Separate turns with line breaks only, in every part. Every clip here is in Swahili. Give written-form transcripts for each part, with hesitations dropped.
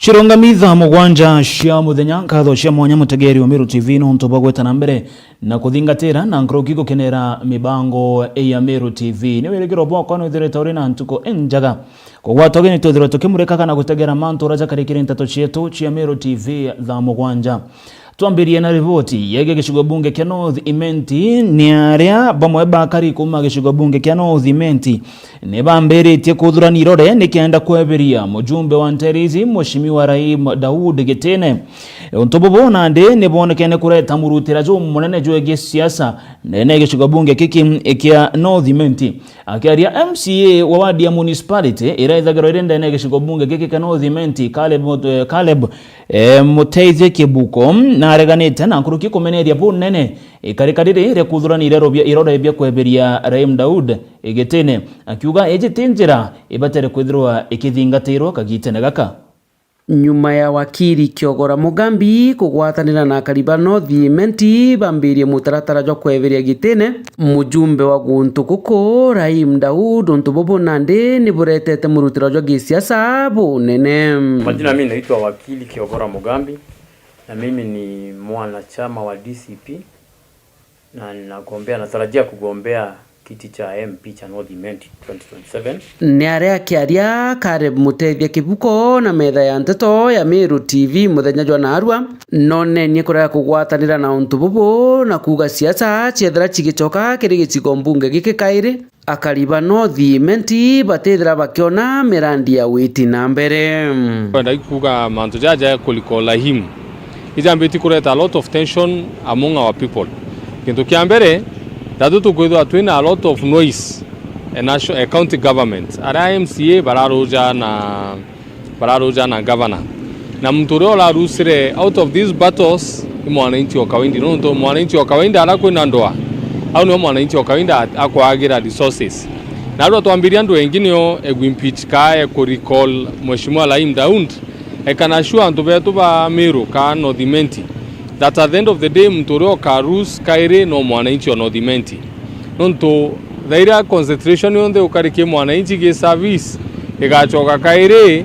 Chirongamitha mugwanja cia muthenya nkatho cia mwanya mutegeri wa Meru TV no ntoba gwetana mbere na kuthingatira na nkroki gukenera mibango ya Meru TV ni weregero bwako no thire tauri na ntuko enjaga kugwatoge ni tuthiro tukimureka kana gutegera manto raja karikire ntato cietu cia Meru TV tha mugwanja. Tuambirie na ripoti yege gicigo bunge kia North Imenti ni aria bamwe bakari kuma gicigo bunge kia North Imenti ne bambiritie kuthurani irore nikienda kweberia mujumbe wa Nterizi Mheshimiwa Raim Daud Gitene untobobo nande ne bonekene kureta murutira jo munene jo ege siasa nene gicigo bunge kiki kia North Imenti akiaria MCA wa wadi ya municipality iraithagiro irende ne gicigo bunge kiki kia North Imenti Caleb Muteize Kibuko na areganite na nkuruki kumeneria bunene ikarikadire ire kuthurani irore bya kweberia Raim Daud Gitene akiuga ejitinjira ibatere kwithirwa ikithingatirwo kagitene gaka
nyuma ya wakiri Kiogora Mugambi kugwatanira na Kariba North Imenti bambirie mutaratara jo kweberia Gitene mujumbe wa guntu kuko Raim Daud ntubobo nande ni buretete murutiro jo gisiasa bunene.
Majina mimi naitwa wakili Kiogora Mugambi na mimi ni mwanachama wa DCP na natarajia kugombea kiti cha MP cha North Imenti 2027.
Ni area kiaria Caleb Muteize Kibuko na metha ya nteto ya Meru TV muthenya jwa narua none ni kuraya kugwatanira na untububu na kuga siasa ciethera cigicoka kiri gicigo mbunge giki kairi Akariba North Imenti batethera bakiona mirandi ya witi na mbere
kwenda kuga manto jaja kuliko Raim ijambiti kureta a lot of tension among our people. Kintu kia mbere dadu tukwithwa twina a lot of noise a county government ara MCA bararoja na governor na mtoro la rusire out of these battles mwananchi wa kawaida no mwananchi wa kawaida arakwina ndoa au no mwananchi wa kawaida akwagira resources na ro twambiria ndo engineo egwimpeach ka ku recall Mheshimiwa Raim Daud ekana shua ndo betu ba Meru ka North Imenti that at the end of the day mtoro karus kaire no mwananchi wa North Imenti nonto dhaira concentration yonde ukarike mwananchi ge service igachoka kaire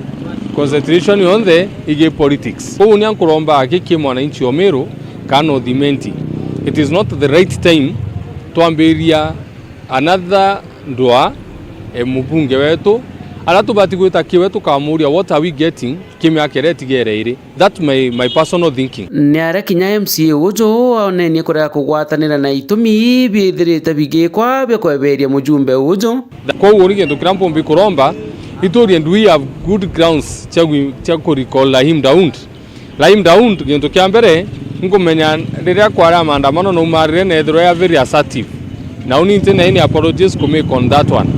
concentration yonde ige politics ko unya kuromba akike mwananchi wa Meru ka North Imenti. It is not the right time tuambiria another ndoa mubunge wetu alatubati gwita kiwetu kamuria what are we getting kimya kereti gereire. That my personal thinking.
Ni ara kinya MCA ujo one ni kuraya kugwatanira na itumi bithirite bigikwa be kweberia mujumbe ujo
ko uri gendo krampo mbikuromba itori and we have good grounds cha recall Raim Daud gendo kiambere ngumenya riria kwara maandamano no marire na ethro ya very assertive na uninte na any apologies to make on that one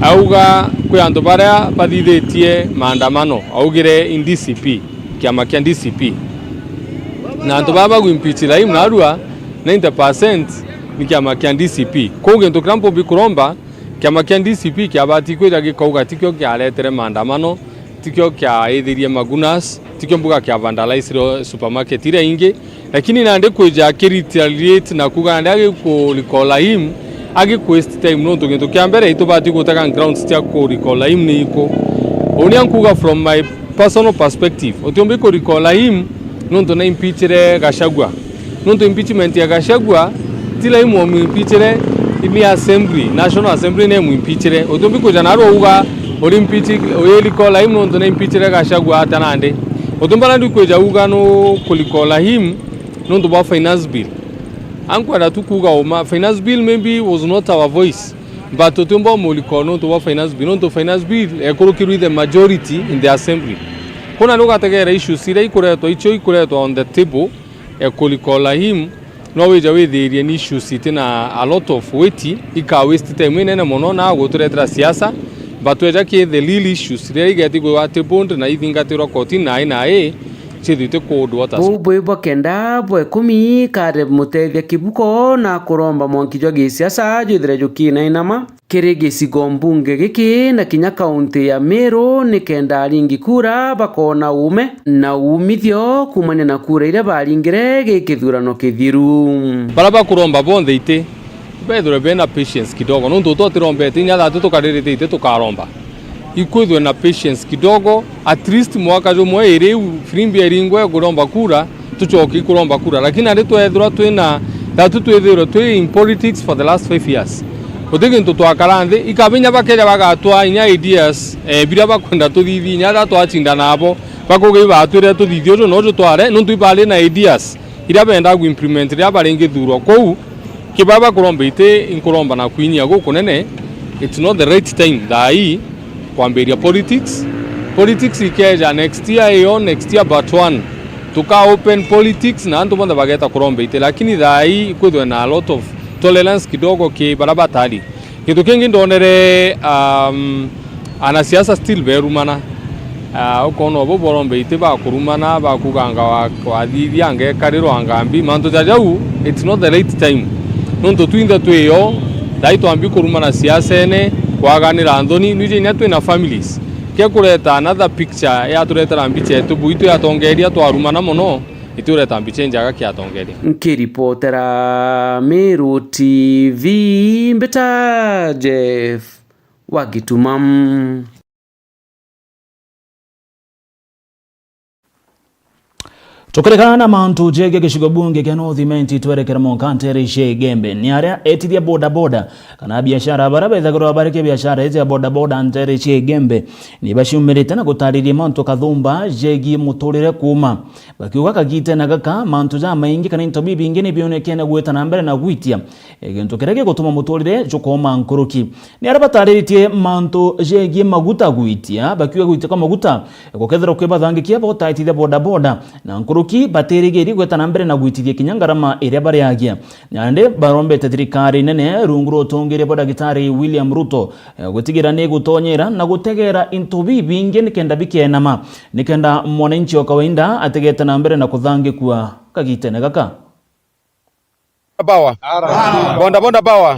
auga kwe andu baria bathithetie maandamano augire in DCP kiama kia DCP na andu baba gwimpeach Raim narua 90% ni kiama kia DCP ko gento krampo bikuromba kiama kia DCP kia bati kwira gikauga tikyo kia letere maandamano tikyo kia ethirie magunas tikyo mbuga kia vandalize supermarket ire ingi lakini nande kweja retaliate na kuga nande ku recall Raim agi waste time no tugento kia mbere itobati gutaka grounds tia ku recall Raim ni iko onia kuga from my personal perspective otiombe ku recall Raim no to na impeachre Gachagua no to impeachment ya Gachagua tila imu impeachre ili assembly national assembly ne mu impeachre otiombe ku janaro uga impeach oyeli call Raim no to na impeachre Gachagua atanande otombala ndikweja uga no kuliko Raim no to ba finance bill ankwara tukuga oma finance bill maybe was not our voice but otomba muliko no to ba finance bill no to finance bill ekorokiru the majority in the assembly kuna luga tegera issue sira ikureto icho ikureto on the table ekuliko Raim no weja wethirie ni issue sitina a lot of weight ika waste time nene mono na guturetra siasa but weja ke the real issues sira igeti go ate bond na ithingatiro koti na chithite code waters
bwe kenda bwe 10 Caleb Muteize Kibuko na kuromba mwankijo gisiasa jithire jukina inama kiri gicigo mbunge giki na kinya kaunti ya Meru ni kenda aringi kura bakona ume na umithio kumane na kura ile baringire gikithurano kithiru
baraba kuromba bonde ite bethure bena patience kidogo no to tirombete nya thatu tukaririte ite tukaromba ikwithwe na patience kidogo, at least mwaka jumwe iriu firimbi iringwe kuromba kura tuchoki kuromba kura, lakini ari twethirwa twina thatu twithirwa twi in politics for the last 5 years utigintu twakaranthi ikabinya bakeja bagatwa inya ideas bira bakwenda tuthithi inya tha twachinda nabo bakugi batwire tuthithi ucio no tware no twibali na ideas ira benda gu implement ria baringi thurwa kou kibaba kuromba ite inkuromba na kwinia guku nene. It's not the right time thai kwambiria politics ikeja next year but one tuka open politics na antu bonda bageta kuromba ite, lakini thai kwithwe na a lot of tolerance kidogo ki barabatali kitu kingi ndonere anasiasa still berumana ukono bo borombe ite ba kurumana ba kuganga wa thithia ange kariro angambi manto jajau. It's not the right time nonto twinda tweyo dai twambi kurumana siasa ene kwaganira andoni nije nya twina families ke kureta another picture ya tureta mbiche yetu buitu yatongeria twarumana muno itureta mbiche njaga kiatongeria.
Nkiripotera Meru TV mbeta Jeff Wagitumam.
Tukirekana na mantu jege gishigo bunge kia North Imenti twerekera Monkantere Shegembe ni aria etithia boda kana biashara baraba ithagirwa bareke biashara ezi ya boda Ntere Shegembe ni bashiumirite na gutariria mantu kathumba jegi muturire kuma bakiuga kagite na gaka mantu ja maingi kana into bibi ingine bionekene gweta na mbere na gwitia egintu kirege gutuma muturire jukoma nkuruki ni aria batariritie mantu jegi maguta gwitia bakiuga gwitia kwa maguta gukethera kweba thangikia bota etithia boda na nkuruki baterigeri gweta na mbere na gwitithia kinyangarama iria bari agia nyande barombete thirikari nene runguro tongere boda gitari William Ruto gutigira ne gutonyera na gutegera into bibi inge nikenda bikenama nikenda mwananchi wa kawaida ategeta na mbere na kuthangi kwa kagite na gaka
bawa bonda bawa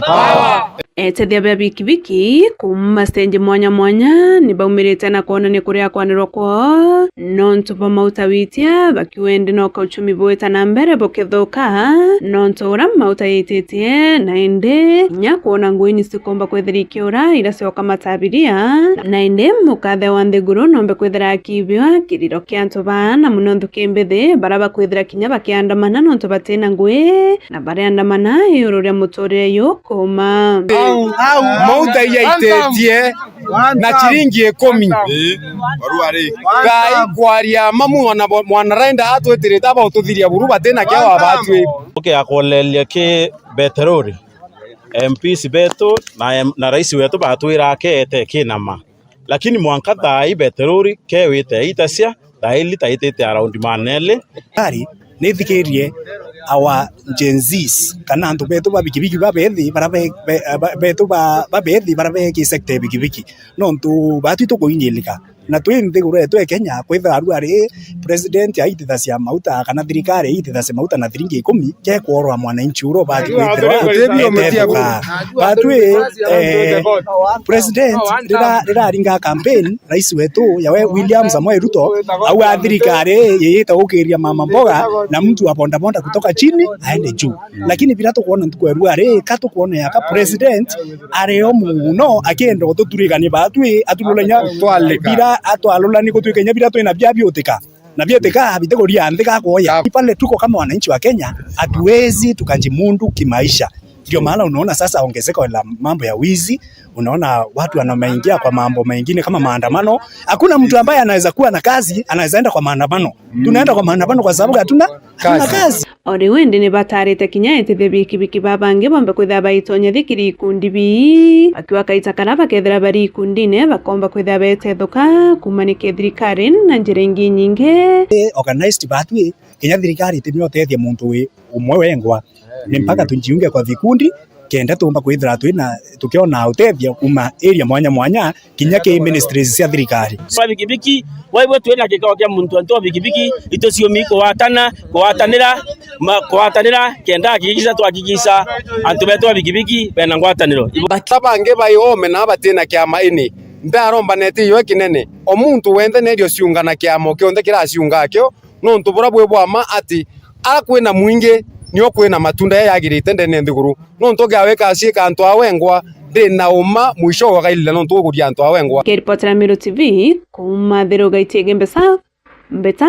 etethia bya bikibiki kuma stage mwanya ni baumirite na kuona ni kuria kwanirwo kwa nontu ba mautawitia bakiwende no kauchumi bweta na mbere bokethoka nontu ura mautayititie na inde nya kuona nguini sikomba kwethirikiura ira sioka matabiria na inde mukathe wa nthiguru nombe kwethira kibyo kiriro kia ntoba na munontu kimbethe baraba kwethira kinya bakiandamana nontu batina ngui na bariandamana iururia muturire yukuma
mauta yaitetie na chiringi 10 gai kwaria mamu mwana raenda atwetirite aba ututhiria buru batena kia wabatwe
akolelia ke beterori MPs beto na rais wetu batwira kete kinama lakini mwanka thai beterori ke wite itasia daili taitete around manele
ari nithikirie our Gen Zs kana antu betu babikibiki babethi barabe betu babethi barabe ki sector bikibiki no ntu batu to kuinyelika na twende gure twe Kenya kwetha aru ari president aitithacia mauta kana thirikari aitithacia mauta na thiringi 10 ke kworwa mwananchi uro baki kwethwa batu president rira ringa campaign rais wetu yawe William Samoei Ruto au thirikari yeita ukiria mama mboga na mtu wa bonda kutoka chini aende juu lakini bila tukuona ntukweru ari katukuona ya president areo muno akienda gututurigani batu atulolanya twale bila atwalola niko twikenya bila twina bya biotika na biotika bitegoria andika koya pale tuko kama wananchi wa Kenya hatuwezi tukanjimundu kimaisha. Ndio maana unaona sasa ongezeko la mambo ya wizi, unaona watu wanaoingia kwa mambo mengine kama maandamano. Hakuna mtu ambaye anaweza kuwa na kazi anaweza enda kwa maandamano. Tunaenda kwa maandamano kwa sababu hatuna kazi.
Ori wende ni batarite kinya etithia bikibiki babange bombe kwithaba itonye thikiri ikundi bi akiwa kaita karaba kethira bari ikundine bakomba kwithaba etethuka kumanike thirikari na njira ingi nyinge
organized batwe kinya thirikari timyo tethia muntu we umwe wengwa ni mpaka tunjiunge kwa vikundi kenda tumba kwithira twina tukiona utethia kuma area mwanya kinya ke ministries cia thirikari
bikibiki waiwe twina kikao kia muntu anto bikibiki itocio miko kwatanira kenda hakikisha twakikisha antu betu bikibiki bena ngwataniro
babange bayome na batina kiama ini ndaromba neti yo kinene omuntu wende nerio ciungana kiamo kionde kiraciunga kio no ntubura bwe bwama ati akwina mwinge nio kwina matunda yagirite ndene nthiguru no ntoga weka ciika antu awengwa ndina uma mwisho wakailila no tuguria antu awengwa.
Kiripotera Meru TV kuma Thiru Gaitege Mbeta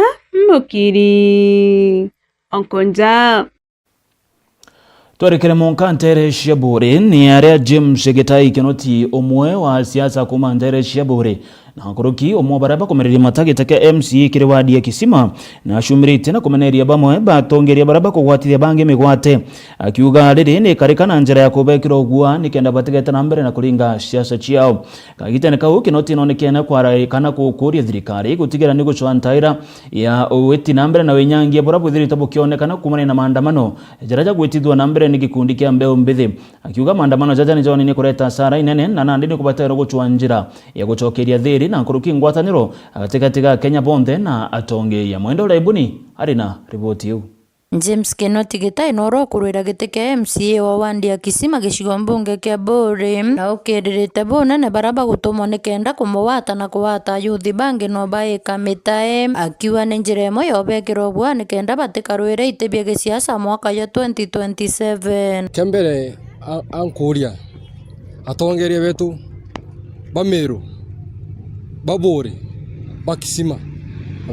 Mukiri Onkonja.
Twarekere monka ntere Shiabure ni area James Getai Kinoti omwe wa siasa kuma ntere Shiabure na kuruki omwe baraba komereri matagiteke MCA kire wadi ya Kisima na shumirite na kumeneria bamwe batongeria baraba kugwatithia bange migwate akiuga riri ni karikana njira ya kubekira ogua nikenda batigete na mbere na kuringa siasa ciao kagitene kau Kinoti nonekena kwara kana kukuria thirikari gutigira ni gucwantaira ya weti na mbere na wenyangia borabu thirita bukionekana kumane na maandamano jaraja gwitithwa na mbere ni gikundi kia mbeo mbithi akiuga maandamano jaja ni joni ni kureta sara inene na nandi ni kubatera gucwa njira ya gucokeria thiri na kuruki ngwataniro agatikatiga Kenya bonde na atonge ya mwendo laibuni arina ripoti yu.
James Kinoti Getai noro kurwira gitike MCA wa wandi ya Kisima gicigo mbunge kia Bore na ukiririte bona na baraba gutumwo nikenda kumuwata na kuwata yuthi bangi no baika mitae akiwa ni njira imwe yobekirwo bwa nikenda batikarwire itebia gisiasa mwaka ya 2027.
Kembere ankuria atongeria betu Bameru Babore Bakisima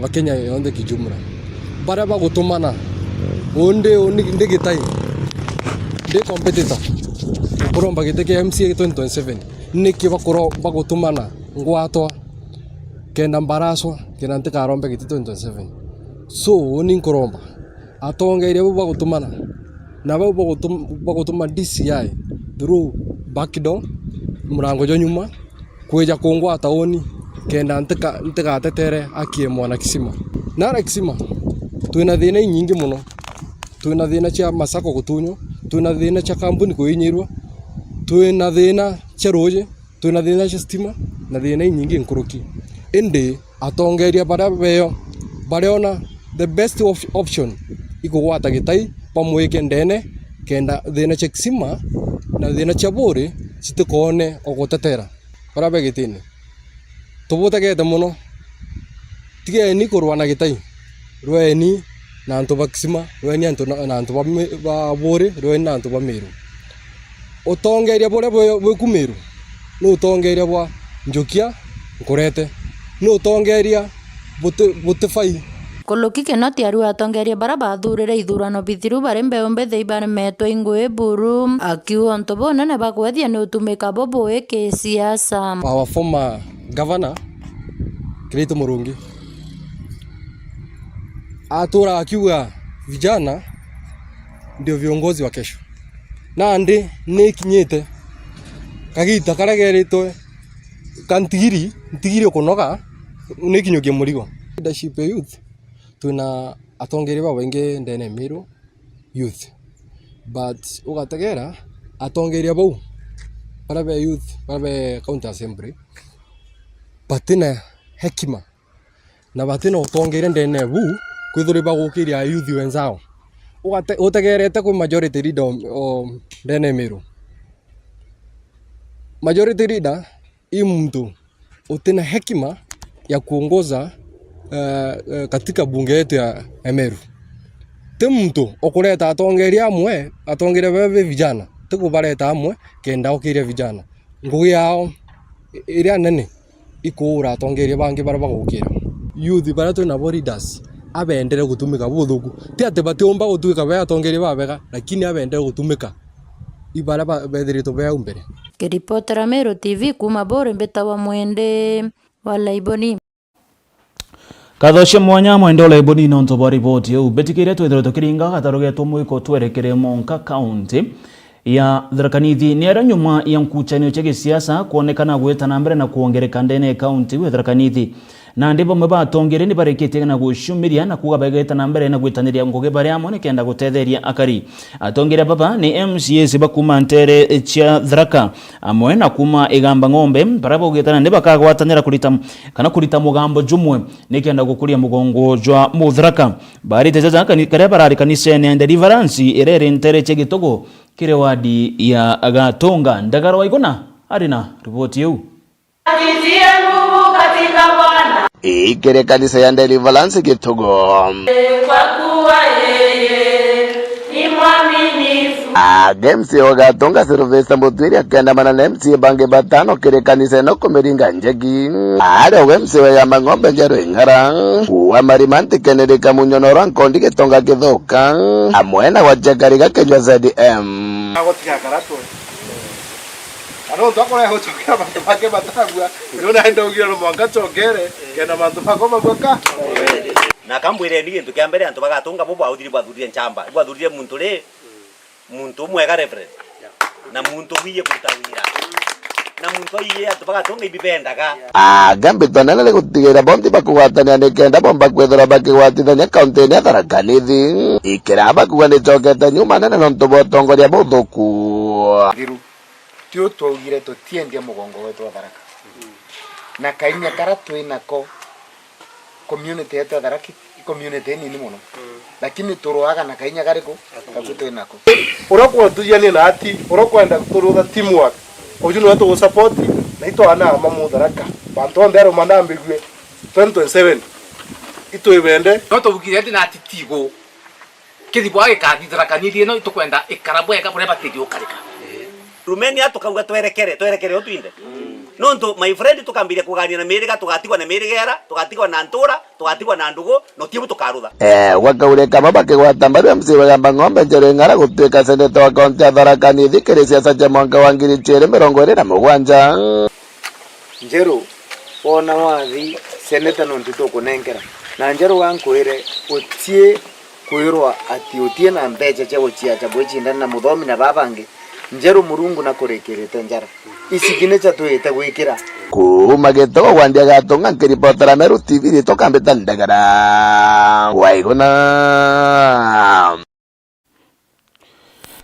na Kenya yonde kijumla baraba gutumana onde Getai de competitor kuromba giteke MCA 2027 niki bakoro bagutumana ngwatwa kenda mbaraswa kenda ntikarombe giti 2027 so oni kuromba atongeire bo bagutumana na bo bagutuma DCI through backdoor murango jo nyuma kweja kongwata oni kenda ntika tetere akie mwana Kisima na Kisima tuina thina nyingi muno tuina thina cia masako gutunyo tuina thina cia kambuni kuinyirwa tuina thina cia roje tuina thina cia stima na thina nyingi nkuruki indi atongeria bareona the best option ikugwata Getai pamweke ndene kenda thina cia Kisima na thina cia Bore citikone ogutetera barabe Gitini tubutegete muno tigeni kurwana Getai rweni na antu ba Kisima rweni na antu ba Bore rweni na antu ba Meru utongeria bore bwe Kumeru no utongeria bwa Njokia nkurete no utongeria butefai
Kuluki Kinoti aru atongeria baraba thurire ithurano bithiru bare mbeo mbethi bare metwa ingwe buru akiwa ntobona na bagwethia ni utumika bobo eke siasa.
Our former governor Kirito Murungi atura akiwa vijana ndio viongozi wa kesho na andi ni kinyete kagita karageritwe kantigiri kunoga ni kinyokie murigo leadership youth tuna atongeria baba inge ndene Meru youth but ugategera atongeria bau parabe youth parabe county assembly batina hekima na batina utongeria ndene bu kwithuri bagukiria youth wenzao utegerete ku majority leader ndene Meru majority leader mtu utina hekima ya kuongoza katika bunge yetu ya Meru te mtu okureta atongeria amwe atongeria bebe vijana tukubareta amwe kenda okiria vijana ngugi yao iria nene ikura atongeria bangi baraba gukira youth barato na leaders abendere gutumika buthuku ti ati batiomba gutuika be atongeria babega lakini abendere gutumika ibaraba bethirito be umbere.
Kiripotera Meru TV kuma Bore mbeta wa mwende wala iboni
Kathoshe mwanya mwendo laiboni nonto bwa ripoti yu betikire twethero tukiringa gatarogetwo mwiko twerekere Monka County ya Tharaka-Nithi ni ara nyuma ya nkuchanio cha gisiasa kuonekana gwetana mbere na kuongereka ndene county wa Tharaka-Nithi na ndipo mba atongere ni barekete na gushumiria na kuga bagetana mbere na gwetaniria ngoge bare amone kenda gutetheria akari atongere baba ni MCA bakuma ntere cha Tharaka amwe na kuma igamba ng'ombe barabo gwetana ne bakagwatanira kurita mugambo jumwe ni kenda gukuria mugongo jwa mu Tharaka bari tezaza kare barari kanise ne deliverance irere ntere che gitogo kire wadi ya Agatonga ndagara waigona arina ripoti yu
ikere kanisa ya Deliverance Gitogo
kwa kuwa yeye ni mwaminifu
MC Ogatonga Sylvester Mutwiri akiandamana na MC bange batano kiri kanisa no kumeringa njegi ari MC ya mang'ombe njero ing'ara wa marimanti Kennedy Kamunyonora nkondi Gitonga Githuka amwena wa Jakariga Kenywa ZDM
agotiga karato ano ndakora ho chokera bantu bake batagwa nona enda ugira no mwanga chokere kena bantu bako bagoka
na kambwire ndi kintu kya mbere antu bagatunga bo bwaudiri bwathurire nchamba bwathurire muntu mwega reverend na muntu wiye kutawira na muntu iye antu bagatunga ibibendaga
gambito nene gutigira bondi bakugwatania nikenda bomba kwethora bakigwatithania kaunti ya Tharaka Nithi ikira bakuga ni chokete nyuma nene no ntubotongoria buthuku
tio twogire tutiendia mugongo wetu wa Tharaka na kainya kara twinako community yetu ya Tharaka community nini muno lakini turoaga na kainya gariko kabuto nako urokwa tujani na ati urokwenda kuruga teamwork ojuno wetu go support na ito ana mamu Tharaka bantu ndero mandambigwe 2027 ito ibende
no tubugire na ati tigo kithibwa gikadi Tharaka Nithi no itukwenda ikarabwe kabure batigio karika
Rumenia tukauga twerekere otwinde nonto my friend tukambire kugania na miriga tugatigwa na mirigera tugatigwa na ntura tugatigwa na ndugo no tibu tukarutha
wakaureka mabake gwatambara MC bagamba ng'ombe njero ing'ara gutwika seneta wa kaunti ya Tharaka Nithi kiri siasa cha mwaka wa 2027
njero ona wathi seneta no ntito kunengera na njero wankwire utie kwirwa ati utie na mbeche cha gochia cha bwichinda na muthomi na babange njero murungu na kurekerete njara isigine cha twete gwikira
kuma Gitoo Wandia Gatunga nkiripotera Meru TV ritokambeta ndagara waigona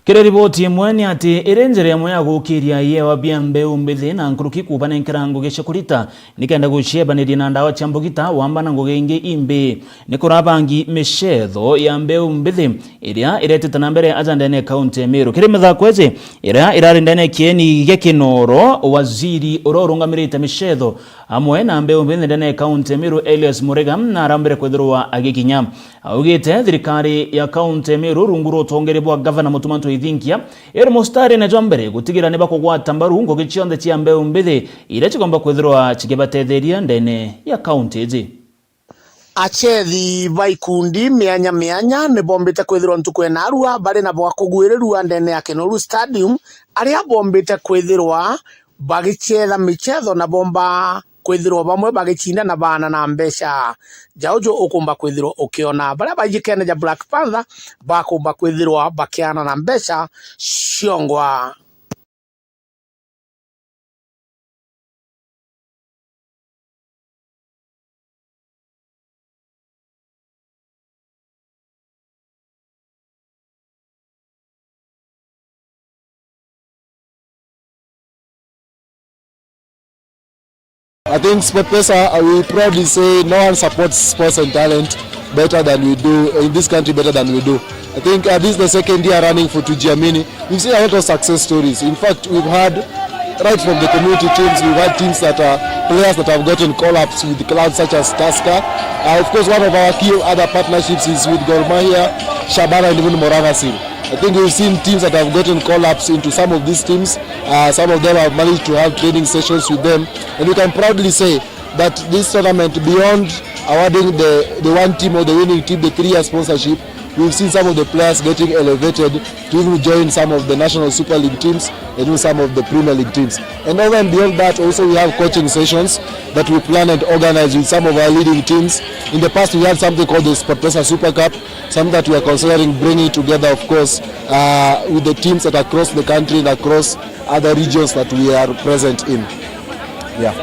kire riboti imwe ni ati irenjere yamwe ya gukiria yewa bia mbeu mbithi na nkuruki kuba nenkirango geshakurita nikenda gushebaniria na ndawa chambugita wamba na ngogenge imbe nikurabangi meshetho ya mbeu mbithi iria ireteta na mbere ajandene county ya Meru kire methakweze iria irarindane kieni gekinoro waziri urorungamirite meshetho amwe na mbeu mbithi ndene county ya Meru Elias Murega na arambere kwethirwa agikinya augite thirikari ya county ya Meru runguro tongerebwa governor Mutumanto Ithinkia ero mostari na jombere gutigira ne bakogwata mbaru ngo gichionde cia mbeu mbithi ire kigomba kwethirwa kigebatetheria ndene ya county iji
achethi baikundi mianya ne bombete kwethirwa ntukwena arua bari na bwa kugwirirwa ndene ya Kenoru Stadium aria bombete kwethirwa bagichetha michetho na bomba kwethirwa bamwe bagichinda na bana na mbesha jaujo ukumba kwethirwa ukiona bara bajikene ja Black Panther bakumba kwethirwa bakiana na mbesha shiongwa
I think SportPesa, we proudly say no one supports sports and talent better than we do, in this country better than we do. I think this is the second year running for Tujiamini. We've seen a lot of success stories. In fact, we've had, right from the community teams, we've had teams that are players that have gotten call-ups with clubs such as Tusker. Of course, one of our key other partnerships is with Gor Mahia, Shabana and even Moranga Seal. I think we've seen teams that have gotten call-ups into some of these teams. Some of them have managed to have training sessions with them. And we can proudly say that this tournament, beyond awarding the one team or the winning team the 3-year sponsorship, we've seen some of the players getting elevated to even join some of the National Super League teams and even some of the Premier League teams. And over and beyond that, also we have coaching sessions that we plan and organize with some of our leading teams. In the past, we had something called the SportPesa Super Cup, something that we are considering bringing together, of course, with the teams that are across the country and across other regions that we are present in. Yeah.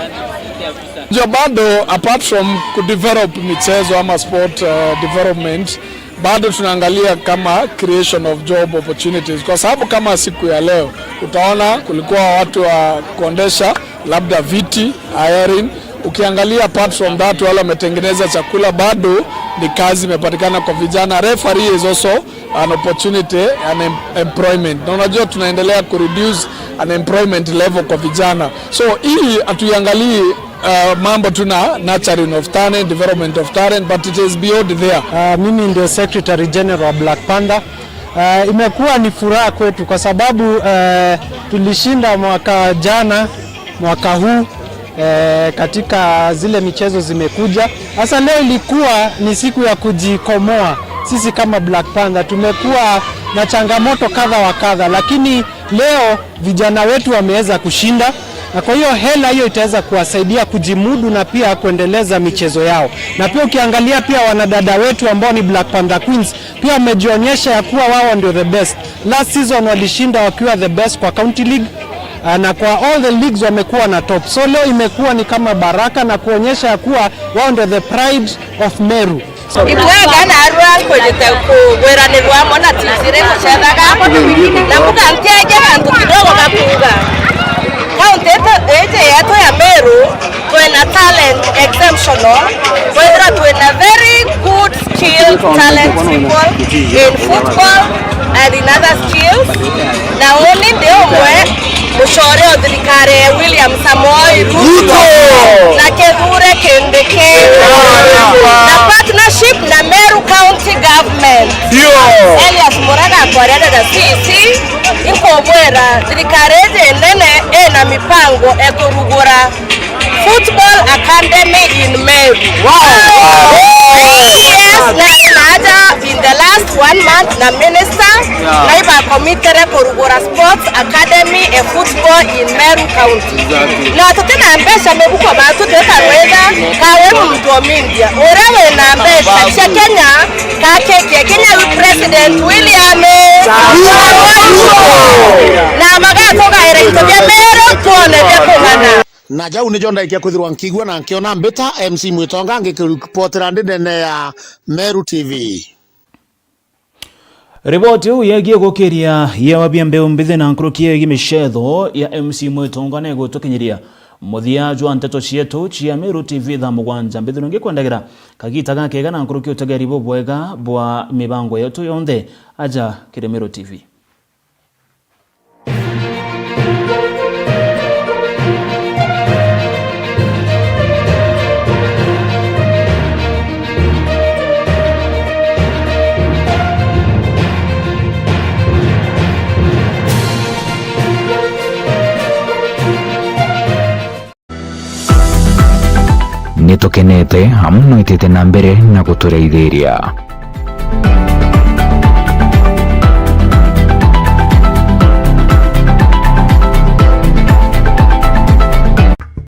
Bado apart from kudevelop michezo ama sport development, bado tunaangalia kama creation of job opportunities, kwa sababu kama siku ya leo utaona kulikuwa watu wa kuondesha labda viti hiring. Ukiangalia apart from that, wale wametengeneza chakula, bado ni kazi imepatikana kwa vijana. Referee is also an opportunity and employment. Na unajua tunaendelea ku reduce unemployment level kwa vijana, so hii atuiangalie mambo tuna nurturing of talent, development of talent, but it is beyond there.
Mimi ndio Secretary General wa Black Panther. imekuwa ni furaha kwetu kwa sababu tulishinda mwaka jana, mwaka huu katika zile michezo zimekuja. Sasa leo ilikuwa ni siku ya kujikomoa. Sisi kama Black Panther tumekuwa na changamoto kadha wa kadha, lakini leo vijana wetu wameweza kushinda, na kwa hiyo hela hiyo itaweza kuwasaidia kujimudu na pia kuendeleza michezo yao. Na pia ukiangalia pia wanadada wetu ambao ni Black Panther Queens pia wamejionyesha ya kuwa wao ndio the best. Last season walishinda wakiwa the best kwa County League, na kwa all the leagues wamekuwa na top. So leo imekuwa ni kama baraka na kuonyesha ya kuwa wao ndio the pride of Meru.
Ibwega na arwa kwenye kuweranirwa mona tisire kushadaga na mukantiaje kantu kidogo kapunga. Kaunti yetu ya Meru tuna talent exceptional. Tuna very good skilled talent people in football and in other skills. Na oni ndio mwe mushore wa thirikari William Samoei Ruto na Kithure Kindiki na partnership na Meru County Government. Elias Muraga akwarenda na sisi inkobwera thirikari nene ena mipango ekurugura Football Academy in Meru. In the last 1 month na minister naiba committed kurugura Sports Academy e football in Meru County. Na tutena ambesha mebuko batu tetarweza kawe mtu wa India. Orewe na ambesha cha Kenya kake Kenya President William na magatoka ereitobia Meru tuone dekongana.
Na jau ni jonda ikia kuthirwa nkigwa na nkiona mbita MC Mwitonga ngikiripotera ndene ya Meru TV.
Riboti huu yegie gukiria ya wabiambeu mbithi na nkrukie gimishetho ya MC Mwitonga na gutukinyiria muthia jwa nteto cietu cia Meru TV tha mugwanja mbithi nungi kwendagira kagita gakega na nkrukie utegeri bwega bwa mibango yetu yonthe aja kire Meru TV.
Nitukenete hamwe itete na mbere na gutureithiria